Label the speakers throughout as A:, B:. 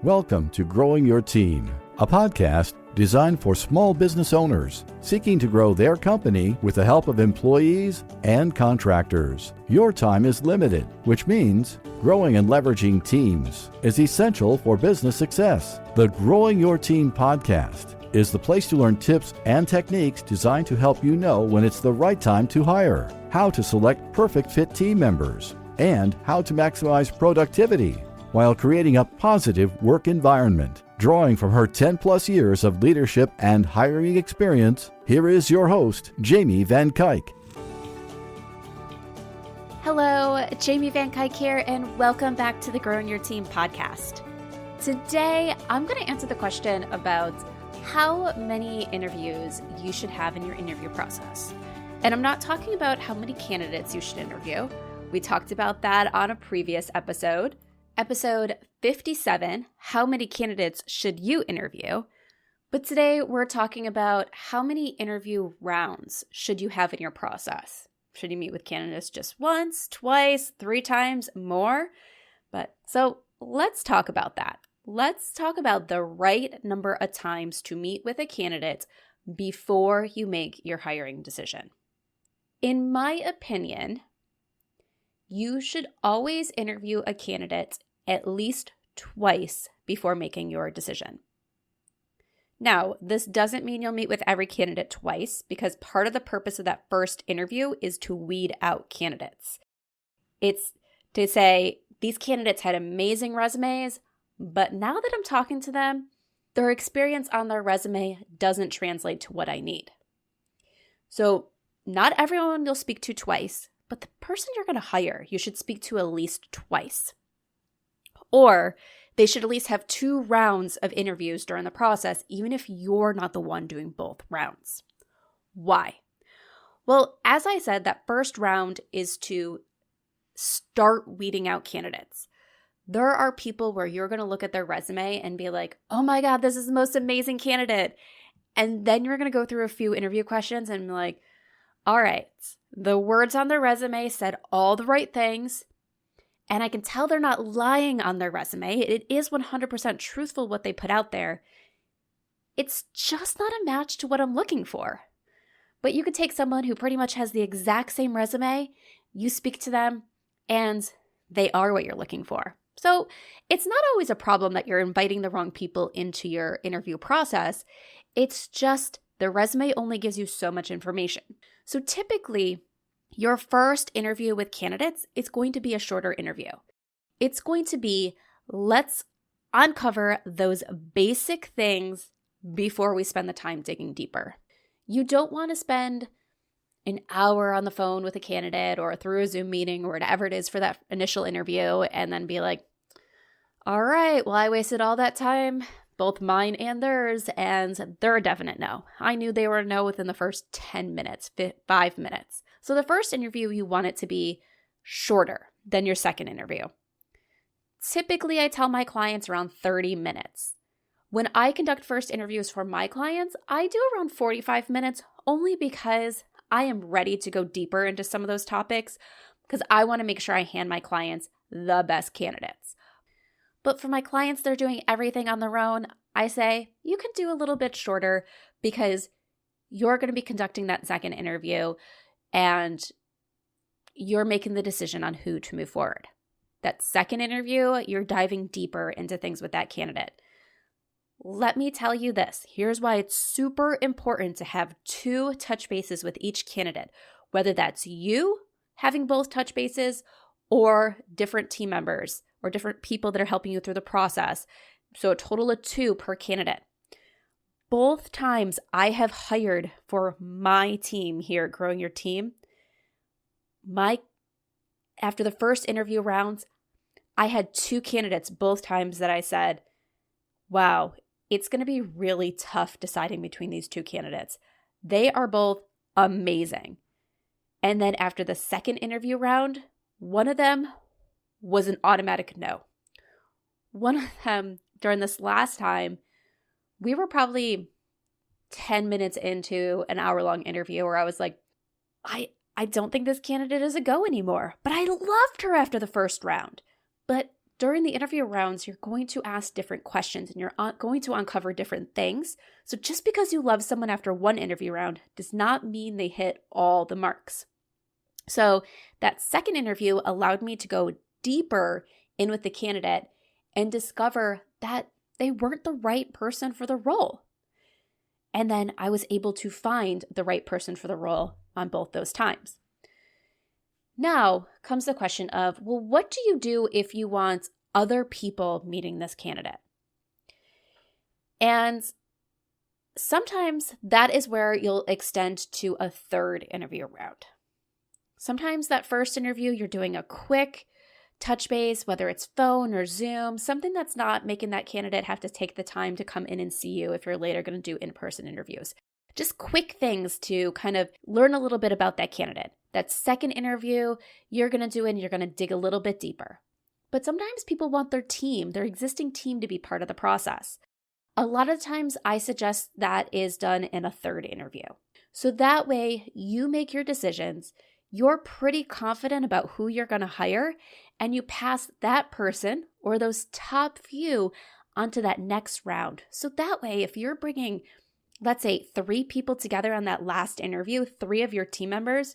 A: Welcome to Growing Your Team, a podcast designed for small business owners seeking to grow their company with the help of employees and contractors. Your time is limited, which means growing and leveraging teams is essential for business success. The Growing Your Team podcast is the place to learn tips and techniques designed to help you know when it's the right time to hire, how to select perfect fit team members, and how to maximize productivity while creating a positive work environment. Drawing from her 10-plus years of leadership and hiring experience, here is your host, Jamie Van Kuyk.
B: Hello, Jamie Van Kuyk here, and welcome back to the Growing Your Team podcast. Today, I'm going to answer the question about how many interviews you should have in your interview process. And I'm not talking about how many candidates you should interview. We talked about that on a previous episode. Episode 57, how many candidates should you interview? But today we're talking about how many interview rounds should you have in your process? Should you meet with candidates just once, twice, 3 times, more? So let's talk about that. Let's talk about the right number of times to meet with a candidate before you make your hiring decision. In my opinion, you should always interview a candidate at least twice before making your decision. Now, this doesn't mean you'll meet with every candidate twice, because part of the purpose of that first interview is to weed out candidates. It's to say, these candidates had amazing resumes, but now that I'm talking to them, their experience on their resume doesn't translate to what I need. So not everyone you'll speak to twice, but the person you're going to hire, you should speak to at least twice. Or they should at least have 2 rounds of interviews during the process, even if you're not the one doing both rounds. Why? Well, as I said, that first round is to start weeding out candidates. There are people where you're going to look at their resume and be like, oh my God, this is the most amazing candidate. And then you're going to go through a few interview questions and be like, all right, the words on their resume said all the right things. And I can tell they're not lying on their resume. It is 100% truthful what they put out there. It's just not a match to what I'm looking for. But you could take someone who pretty much has the exact same resume, you speak to them, and they are what you're looking for. So it's not always a problem that you're inviting the wrong people into your interview process. It's just the resume only gives you so much information. So typically, your first interview with candidates is going to be a shorter interview. It's going to be, let's uncover those basic things before we spend the time digging deeper. You don't want to spend an hour on the phone with a candidate or through a Zoom meeting or whatever it is for that initial interview and then be like, all right, well, I wasted all that time, both mine and theirs, and they're a definite no. I knew they were a no within the first 10 minutes, 5 minutes. So the first interview, you want it to be shorter than your second interview. Typically, I tell my clients around 30 minutes. When I conduct first interviews for my clients, I do around 45 minutes only because I am ready to go deeper into some of those topics because I want to make sure I hand my clients the best candidates. But for my clients, they're doing everything on their own. I say, you can do a little bit shorter because you're going to be conducting that second interview and you're making the decision on who to move forward. That second interview, you're diving deeper into things with that candidate. Let me tell you this. Here's why it's super important to have 2 touch bases with each candidate, whether that's you having both touch bases or different team members or different people that are helping you through the process. So a total of 2 per candidate. Both times I have hired for my team here at Growing Your Team, after the first interview rounds, I had 2 candidates both times that I said, wow, it's going to be really tough deciding between these 2 candidates. They are both amazing. And then after the second interview round, one of them was an automatic no. One of them, during this last time, we were probably 10 minutes into an hour-long interview where I was like, I don't think this candidate is a go anymore. But I loved her after the first round. But during the interview rounds, you're going to ask different questions and you're going to uncover different things. So just because you love someone after one interview round does not mean they hit all the marks. So that second interview allowed me to go deeper in with the candidate and discover that they weren't the right person for the role. And then I was able to find the right person for the role on both those times. Now comes the question of, well, what do you do if you want other people meeting this candidate? And sometimes that is where you'll extend to a third interview round. Sometimes that first interview, you're doing a quick touch base, whether it's phone or Zoom, something that's not making that candidate have to take the time to come in and see you if you're later going to do in-person interviews. Just quick things to kind of learn a little bit about that candidate. That second interview, you're going to do it and you're going to dig a little bit deeper. But sometimes people want their team, their existing team, to be part of the process. A lot of times I suggest that is done in a third interview. So that way you make your decisions, you're pretty confident about who you're going to hire, and you pass that person or those top few onto that next round. So that way, if you're bringing, let's say, 3 people together on that last interview, 3 of your team members,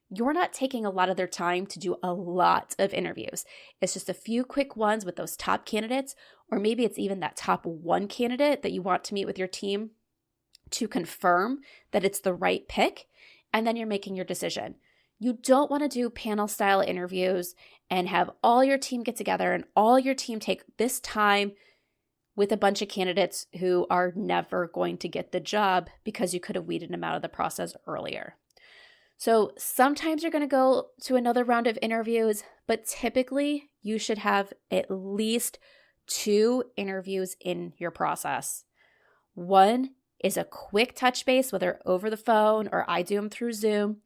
B: you're not taking a lot of their time to do a lot of interviews. It's just a few quick ones with those top candidates, or maybe it's even that top 1 candidate that you want to meet with your team to confirm that it's the right pick, and then you're making your decision. You don't want to do panel style interviews and have all your team get together and all your team take this time with a bunch of candidates who are never going to get the job because you could have weeded them out of the process earlier. So sometimes you're going to go to another round of interviews, but typically you should have at least 2 interviews in your process. One is a quick touch base, whether over the phone or I do them through Zoom,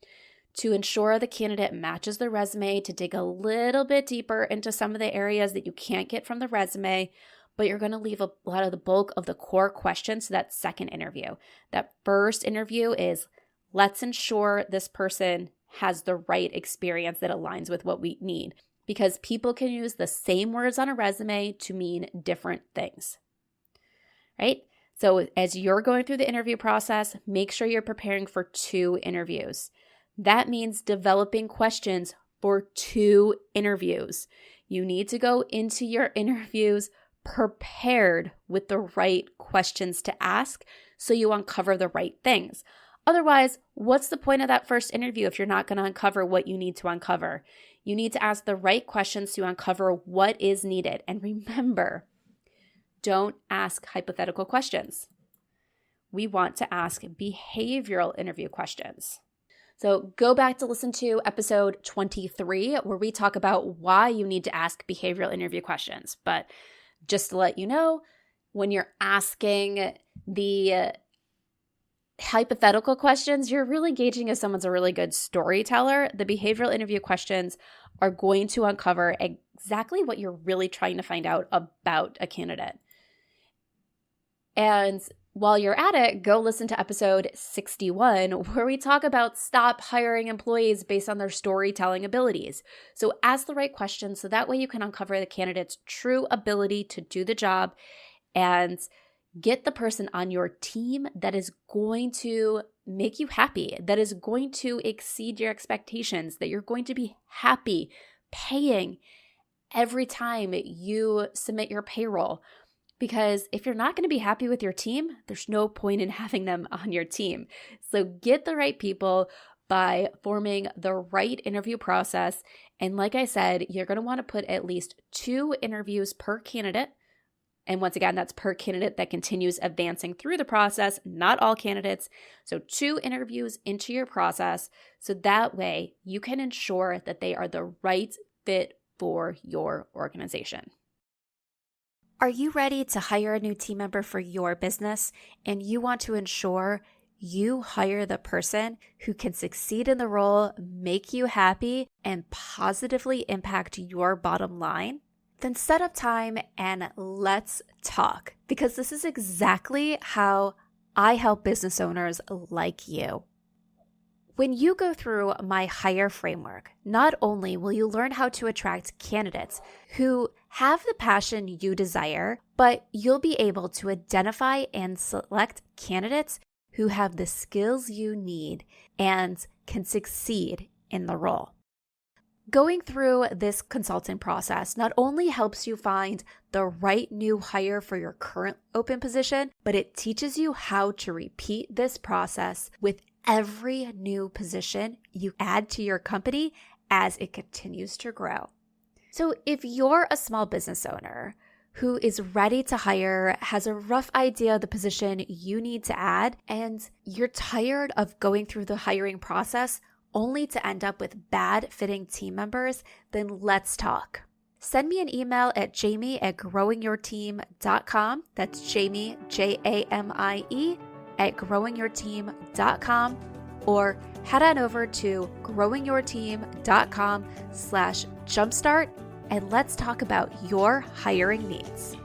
B: to ensure the candidate matches the resume, to dig a little bit deeper into some of the areas that you can't get from the resume, but you're going to leave a lot of the bulk of the core questions to that second interview. That first interview is, let's ensure this person has the right experience that aligns with what we need, because people can use the same words on a resume to mean different things, right? So as you're going through the interview process, make sure you're preparing for 2 interviews. That means developing questions for 2 interviews. You need to go into your interviews prepared with the right questions to ask so you uncover the right things. Otherwise, what's the point of that first interview if you're not going to uncover what you need to uncover? You need to ask the right questions to uncover what is needed. And remember, don't ask hypothetical questions. We want to ask behavioral interview questions. So go back to listen to episode 23, where we talk about why you need to ask behavioral interview questions. But just to let you know, when you're asking the hypothetical questions, you're really gauging if someone's a really good storyteller. The behavioral interview questions are going to uncover exactly what you're really trying to find out about a candidate. And while you're at it, go listen to episode 61, where we talk about stop hiring employees based on their storytelling abilities. So ask the right questions so that way you can uncover the candidate's true ability to do the job and get the person on your team that is going to make you happy, that is going to exceed your expectations, that you're going to be happy paying every time you submit your payroll. Because if you're not going to be happy with your team, there's no point in having them on your team. So get the right people by forming the right interview process. And like I said, you're going to want to put at least 2 interviews per candidate. And once again, that's per candidate that continues advancing through the process, not all candidates. So 2 interviews into your process. So that way you can ensure that they are the right fit for your organization. Are you ready to hire a new team member for your business and you want to ensure you hire the person who can succeed in the role, make you happy, and positively impact your bottom line? Then set up time and let's talk, because this is exactly how I help business owners like you. When you go through my Hire framework, not only will you learn how to attract candidates who have the passion you desire, but you'll be able to identify and select candidates who have the skills you need and can succeed in the role. Going through this consulting process not only helps you find the right new hire for your current open position, but it teaches you how to repeat this process with every new position you add to your company as it continues to grow. So if you're a small business owner who is ready to hire, has a rough idea of the position you need to add, and you're tired of going through the hiring process only to end up with bad fitting team members, then let's talk. Send me an email at jamie@growingyourteam.com. That's Jamie, Jamie, at growingyourteam.com, or head on over to growingyourteam.com/jumpstart and let's talk about your hiring needs.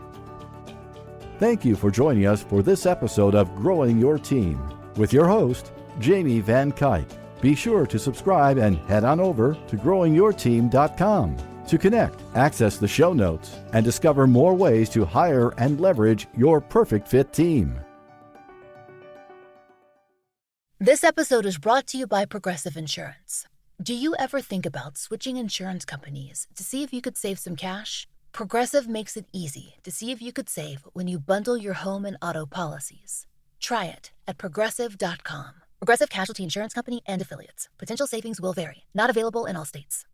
A: Thank you for joining us for this episode of Growing Your Team with your host, Jamie Van Kuyk. Be sure to subscribe and head on over to growingyourteam.com to connect, access the show notes, and discover more ways to hire and leverage your perfect fit team.
C: This episode is brought to you by Progressive Insurance. Do you ever think about switching insurance companies to see if you could save some cash? Progressive makes it easy to see if you could save when you bundle your home and auto policies. Try it at Progressive.com. Progressive Casualty Insurance Company and Affiliates. Potential savings will vary. Not available in all states.